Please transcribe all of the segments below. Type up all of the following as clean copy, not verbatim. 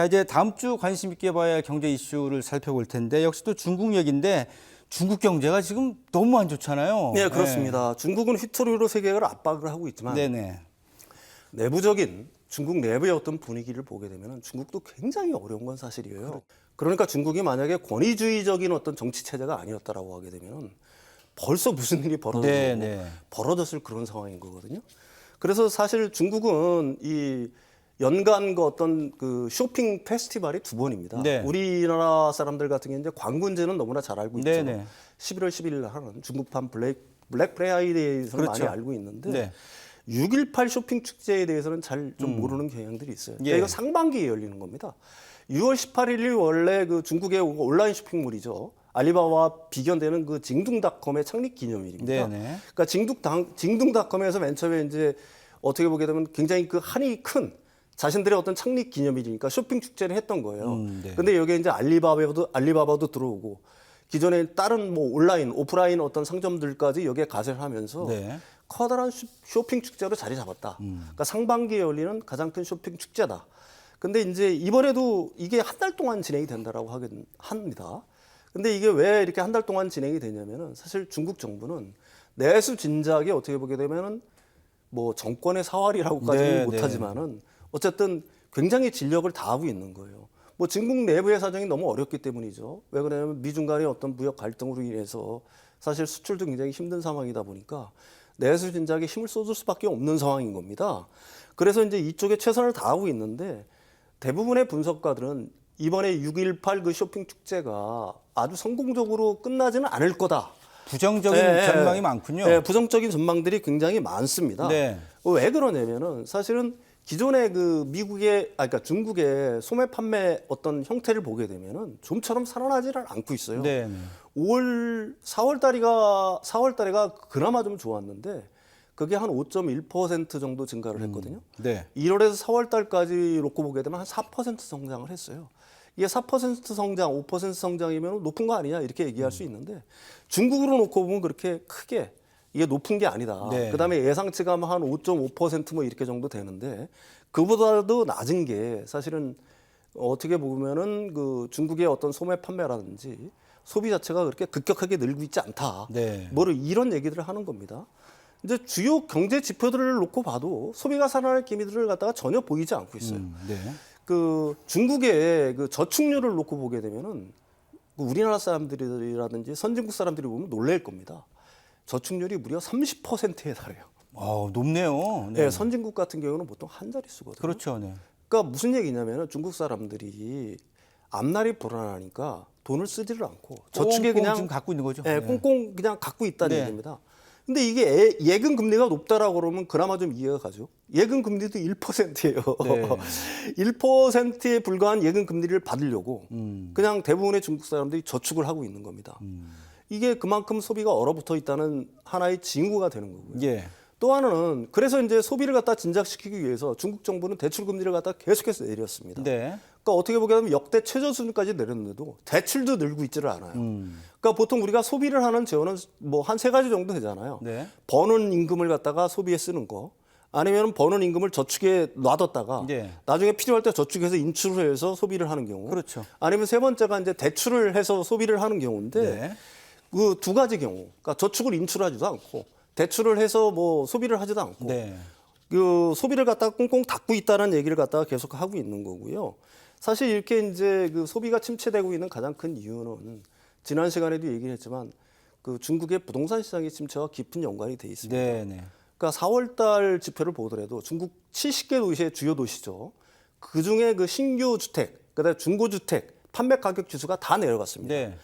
자, 이제 다음 주 관심 있게 봐야 할 경제 이슈를 살펴볼 텐데 역시 또 중국 얘기인데 중국 경제가 지금 너무 안 좋잖아요. 네, 그렇습니다. 중국은 휘토리로 세계를 압박을 하고 있지만 네네. 내부적인 중국 내부의 어떤 분위기를 보게 되면 중국도 굉장히 어려운 건 사실이에요. 그러니까 중국이 만약에 권위주의적인 어떤 정치 체제가 아니었다라고 하게 되면 벌써 무슨 일이 벌어졌을 그런 상황인 거거든요. 그래서 사실 중국은 이 연간 그 어떤 그 쇼핑 페스티벌이 두 번입니다. 네. 우리나라 사람들 같은 경우는 이제 관군제는 너무나 잘 알고 있죠. 네네. 11월 10일 하는 중국판 블랙 프라이데이에서는 그렇죠. 많이 알고 있는데 네. 6.18 쇼핑 축제에 대해서는 잘 좀 모르는 경향들이 있어요. 예. 이거 상반기에 열리는 겁니다. 6월 18일이 원래 그 중국의 온라인 쇼핑몰이죠. 알리바바와 비견되는 그 징둥닷컴의 창립 기념일입니다. 네네. 그러니까 징둥닷컴에서 맨 처음에 이제 어떻게 보게 되면 굉장히 그 한이 큰 자신들의 어떤 창립 기념일이니까 쇼핑 축제를 했던 거예요. 네. 근데 여기에 이제 알리바바도 들어오고 기존에 다른 뭐 온라인, 오프라인 어떤 상점들까지 여기에 가세를 하면서 네. 커다란 쇼핑 축제로 자리 잡았다. 그러니까 상반기에 열리는 가장 큰 쇼핑 축제다. 근데 이제 이번에도 이게 한 달 동안 진행이 된다라고 하긴 합니다. 근데 이게 왜 이렇게 한 달 동안 진행이 되냐면은 사실 중국 정부는 내수 진작에 어떻게 보게 되면은 뭐 정권의 사활이라고까지는 네, 못하지만은 어쨌든 굉장히 진력을 다하고 있는 거예요. 뭐 중국 내부의 사정이 너무 어렵기 때문이죠. 왜 그러냐면 미중 간의 어떤 무역 갈등으로 인해서 사실 수출도 굉장히 힘든 상황이다 보니까 내수 진작에 힘을 쏟을 수밖에 없는 상황인 겁니다. 그래서 이제 이쪽에 최선을 다하고 있는데 대부분의 분석가들은 이번에 6.18 그 쇼핑 축제가 아주 성공적으로 끝나지는 않을 거다. 부정적인 전망이 많군요. 네, 부정적인 전망들이 굉장히 많습니다. 네. 왜 그러냐면은 사실은 기존의 그 그러니까 중국의 소매 판매 어떤 형태를 보게 되면은 좀처럼 살아나지를 않고 있어요. 네. 4월 달에가 그나마 좀 좋았는데 그게 한 5.1% 정도 증가를 했거든요. 네. 1월에서 4월 달까지 놓고 보게 되면 한 4% 성장을 했어요. 이게 4% 성장, 5% 성장이면 높은 거 아니냐 이렇게 얘기할 수 있는데 중국으로 놓고 보면 그렇게 크게 이게 높은 게 아니다. 네. 그다음에 예상치가 한 5.5%뭐 이렇게 정도 되는데 그보다도 낮은 게 사실은 어떻게 보면은 그 중국의 어떤 소매 판매라든지 소비 자체가 그렇게 급격하게 늘고 있지 않다. 네. 뭐 이런 얘기들을 하는 겁니다. 이제 주요 경제 지표들을 놓고 봐도 소비가 살아날 기미들을 갖다가 전혀 보이지 않고 있어요. 네. 그 중국의 그 저축률을 놓고 보게 되면은 우리나라 사람들이라든지 선진국 사람들이 보면 놀랄 겁니다. 저축률이 무려 30%에 달해요. 높네요. 네, 선진국 같은 경우는 보통 한 자릿수거든요. 그렇죠. 네. 그러니까 무슨 얘기냐면 중국 사람들이 앞날이 불안하니까 돈을 쓰지를 않고 저축에 그냥 지금 갖고 있는 거죠. 네, 꽁꽁 그냥 갖고 있다는 네. 얘기입니다. 근데 이게 예금 금리가 높다라고 그러면 그나마 좀 이해가 가죠. 예금 금리도 1%예요. 네. 1%에 불과한 예금 금리를 받으려고 그냥 대부분의 중국 사람들이 저축을 하고 있는 겁니다. 이게 그만큼 소비가 얼어붙어 있다는 하나의 징후가 되는 거고요. 예. 또 하나는 그래서 이제 소비를 갖다 진작시키기 위해서 중국 정부는 대출 금리를 갖다 계속해서 내렸습니다. 네. 그러니까 어떻게 보게 되면 역대 최저 수준까지 내렸는데도 대출도 늘고 있지를 않아요. 그러니까 보통 우리가 소비를 하는 재원은 뭐 한 세 가지 정도 되잖아요. 네. 버는 임금을 갖다가 소비에 쓰는 거, 아니면 버는 임금을 저축에 놔뒀다가 네. 나중에 필요할 때 저축해서 인출을 해서 소비를 하는 경우, 그렇죠. 아니면 세 번째가 이제 대출을 해서 소비를 하는 경우인데 네. 그 두 가지 경우, 그러니까 저축을 인출하지도 않고 대출을 해서 뭐 소비를 하지도 않고 네. 그 소비를 갖다가 꽁꽁 닫고 있다는 얘기를 갖다가 계속 하고 있는 거고요. 사실 이렇게 이제 그 소비가 침체되고 있는 가장 큰 이유는 지난 시간에도 얘기를 했지만 그 중국의 부동산 시장의 침체와 깊은 연관이 돼 있습니다. 네. 네. 그러니까 4월 달 지표를 보더라도 중국 70개 도시의 주요 도시죠. 그 중에 그 신규 주택, 그다음에 중고 주택 판매 가격 지수가 다 내려갔습니다. 네.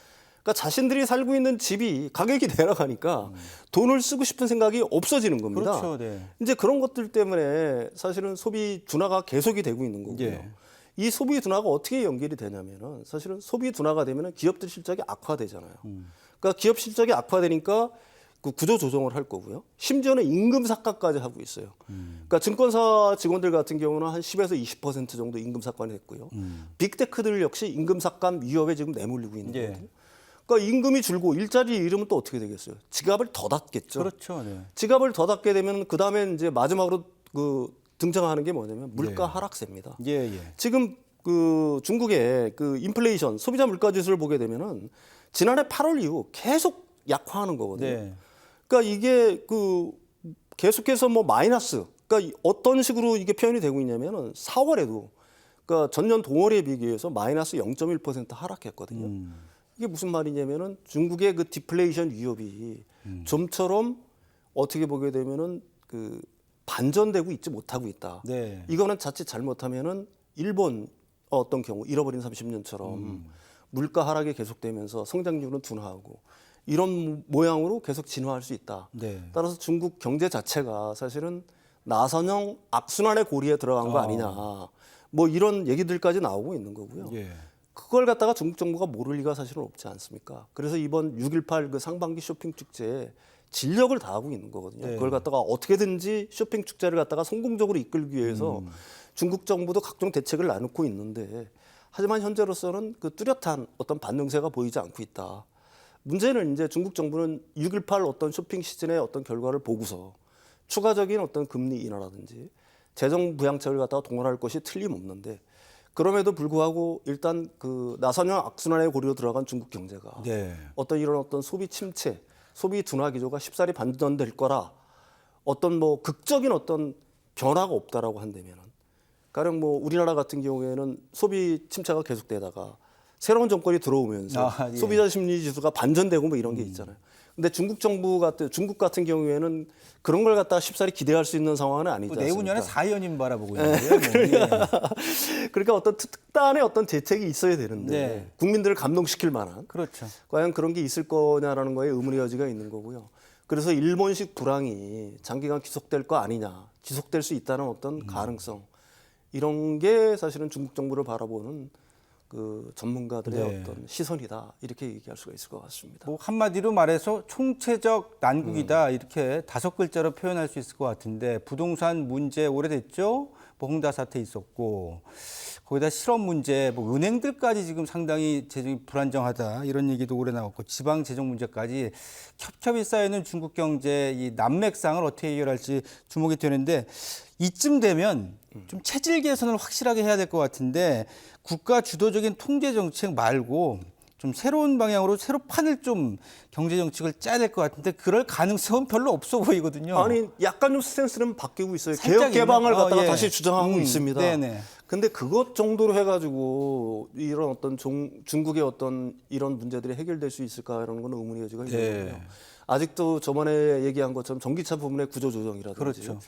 그러니까 자신들이 살고 있는 집이 가격이 내려가니까 돈을 쓰고 싶은 생각이 없어지는 겁니다. 그렇죠. 네. 이제 그런 것들 때문에 사실은 소비 둔화가 계속이 되고 있는 거고요. 예. 이 소비 둔화가 어떻게 연결이 되냐면은 사실은 소비 둔화가 되면은 기업들 실적이 악화되잖아요. 그러니까 기업 실적이 악화되니까 그 구조 조정을 할 거고요. 심지어는 임금 삭감까지 하고 있어요. 그러니까 증권사 직원들 같은 경우는 한 10에서 20% 정도 임금 삭감이 됐고요. 빅테크들 역시 임금 삭감 위협에 지금 내몰리고 있는 예. 거거든요. 그러니까 임금이 줄고 일자리 잃으면 또 어떻게 되겠어요? 지갑을 더 닫겠죠. 그렇죠. 네. 지갑을 더 닫게 되면 그 다음에 이제 마지막으로 그 등장하는 게 뭐냐면 물가 하락세입니다. 예. 예. 지금 그 중국의 그 인플레이션 소비자 물가 지수를 보게 되면은 지난해 8월 이후 계속 약화하는 거거든요. 네. 그러니까 이게 그 계속해서 뭐 마이너스. 그러니까 어떤 식으로 이게 표현이 되고 있냐면은 4월에도 그러니까 전년 동월에 비교해서 마이너스 0.1% 하락했거든요. 이게 무슨 말이냐면은 중국의 그 디플레이션 위협이 좀처럼 어떻게 보게 되면은 그 반전되고 있지 못하고 있다. 네. 이거는 자칫 잘못하면은 일본 어떤 경우 잃어버린 30년처럼 물가 하락이 계속되면서 성장률은 둔화하고 이런 모양으로 계속 진화할 수 있다. 네. 따라서 중국 경제 자체가 사실은 나선형 악순환의 고리에 들어간 거 아니냐. 뭐 이런 얘기들까지 나오고 있는 거고요. 예. 그걸 갖다가 중국 정부가 모를 리가 사실은 없지 않습니까? 그래서 이번 6.18 그 상반기 쇼핑 축제에 진력을 다하고 있는 거거든요. 네. 그걸 갖다가 어떻게든지 쇼핑 축제를 갖다가 성공적으로 이끌기 위해서 중국 정부도 각종 대책을 나놓고 있는데 하지만 현재로서는 그 뚜렷한 어떤 반응세가 보이지 않고 있다. 문제는 이제 중국 정부는 6.18 어떤 쇼핑 시즌의 어떤 결과를 보고서 추가적인 어떤 금리 인하라든지 재정 부양책을 갖다가 동원할 것이 틀림없는데 그럼에도 불구하고 일단 그 나선형 악순환의 고리로 들어간 중국 경제가 네. 어떤 이런 어떤 소비 침체, 소비 둔화 기조가 쉽사리 반전될 거라 어떤 뭐 극적인 어떤 변화가 없다라고 한다면은 가령 뭐 우리나라 같은 경우에는 소비 침체가 계속되다가 새로운 정권이 들어오면서 예. 소비자 심리 지수가 반전되고 뭐 이런 게 있잖아요. 근데 중국 같은 경우에는 그런 걸 갖다가 쉽사리 기대할 수 있는 상황은 아니지 않습니까? 내후년에 4연임 바라보고 있는데요. 뭐. 예. 그러니까 어떤 특단의 어떤 대책이 있어야 되는데 네. 국민들을 감동시킬 만한 그렇죠. 과연 그런 게 있을 거냐라는 거에 의문의 여지가 있는 거고요. 그래서 일본식 불황이 장기간 지속될 거 아니냐, 지속될 수 있다는 어떤 가능성 이런 게 사실은 중국 정부를 바라보는 그 전문가들의 네. 어떤 시선이다 이렇게 얘기할 수가 있을 것 같습니다. 뭐 한마디로 말해서 총체적 난국이다 이렇게 5글자로 표현할 수 있을 것 같은데 부동산 문제 오래됐죠. 뭐 홍다 사태 있었고 거기다 실업 문제, 뭐 은행들까지 지금 상당히 재정이 불안정하다 이런 얘기도 오래 나왔고 지방 재정 문제까지 겹겹이 쌓이는 중국 경제 이 난맥상을 어떻게 해결할지 주목이 되는데 이쯤 되면 좀 체질 개선을 확실하게 해야 될 것 같은데 국가 주도적인 통제 정책 말고 좀 새로운 방향으로 새로 판을 좀 경제 정책을 짜야 될 것 같은데 그럴 가능성은 별로 없어 보이거든요. 아니 약간 좀 스탠스는 바뀌고 있어요. 살짝 개혁 개방을 있나? 갖다가 예. 다시 주장하고 있습니다. 네네. 근데 그것 정도로 해가지고 이런 어떤 중국의 어떤 이런 문제들이 해결될 수 있을까라는 건 의문의 여지가 있는 네. 거고요. 아직도 저번에 얘기한 것처럼 전기차 부문의 구조조정이라든지 그렇죠.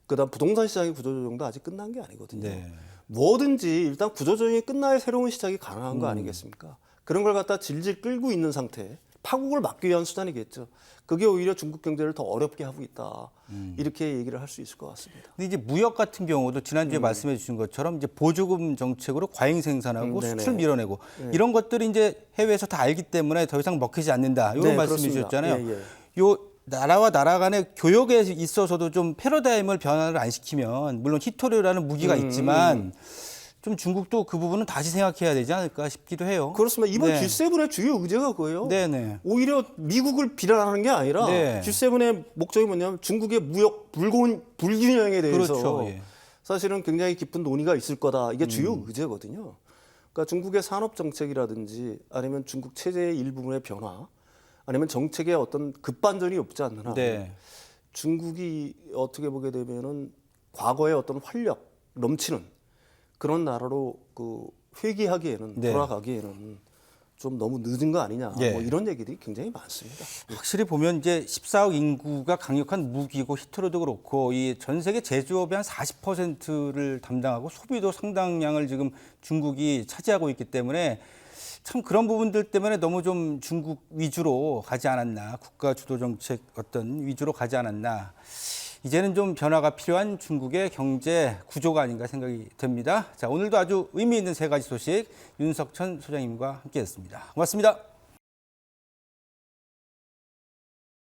그다음 부동산 시장의 구조조정도 아직 끝난 게 아니거든요. 네. 뭐든지 일단 구조조정이 끝나야 새로운 시작이 가능한 거 아니겠습니까? 그런 걸 갖다 질질 끌고 있는 상태, 파국을 막기 위한 수단이겠죠. 그게 오히려 중국 경제를 더 어렵게 하고 있다. 이렇게 얘기를 할 수 있을 것 같습니다. 근데 이제 무역 같은 경우도 지난주에 말씀해 주신 것처럼 이제 보조금 정책으로 과잉 생산하고 네네. 수출 밀어내고 이런 것들이 이제 해외에서 다 알기 때문에 더 이상 먹히지 않는다. 이런 네, 말씀해 그렇습니다. 주셨잖아요. 예, 예. 요 나라와 나라 간의 교역에 있어서도 좀 패러다임을 변화를 안 시키면 물론 히토류라는 무기가 있지만 좀 중국도 그 부분은 다시 생각해야 되지 않을까 싶기도 해요. 그렇습니다. 이번 네. G7의 주요 의제가 그거예요. 네네. 오히려 미국을 비난하는 게 아니라 네. G7의 목적이 뭐냐면 중국의 무역 불균형에 대해서 그렇죠. 예. 사실은 굉장히 깊은 논의가 있을 거다. 이게 주요 의제거든요. 그러니까 중국의 산업 정책이라든지 아니면 중국 체제의 일부분의 변화 아니면 정책의 어떤 급반전이 없지 않는 한 네. 중국이 어떻게 보게 되면은 과거의 어떤 활력 넘치는 그런 나라로 그 회귀하기에는 네. 돌아가기에는 좀 너무 늦은 거 아니냐 예. 뭐 이런 얘기들이 굉장히 많습니다. 확실히 보면 이제 14억 인구가 강력한 무기고 히토류도 그렇고 이 전 세계 제조업의 한 40%를 담당하고 소비도 상당량을 지금 중국이 차지하고 있기 때문에 참 그런 부분들 때문에 너무 좀 중국 위주로 가지 않았나 국가 주도 정책 어떤 위주로 가지 않았나 이제는 좀 변화가 필요한 중국의 경제 구조가 아닌가 생각이 듭니다. 자, 오늘도 아주 의미 있는 3가지 소식 윤석천 소장님과 함께했습니다. 고맙습니다.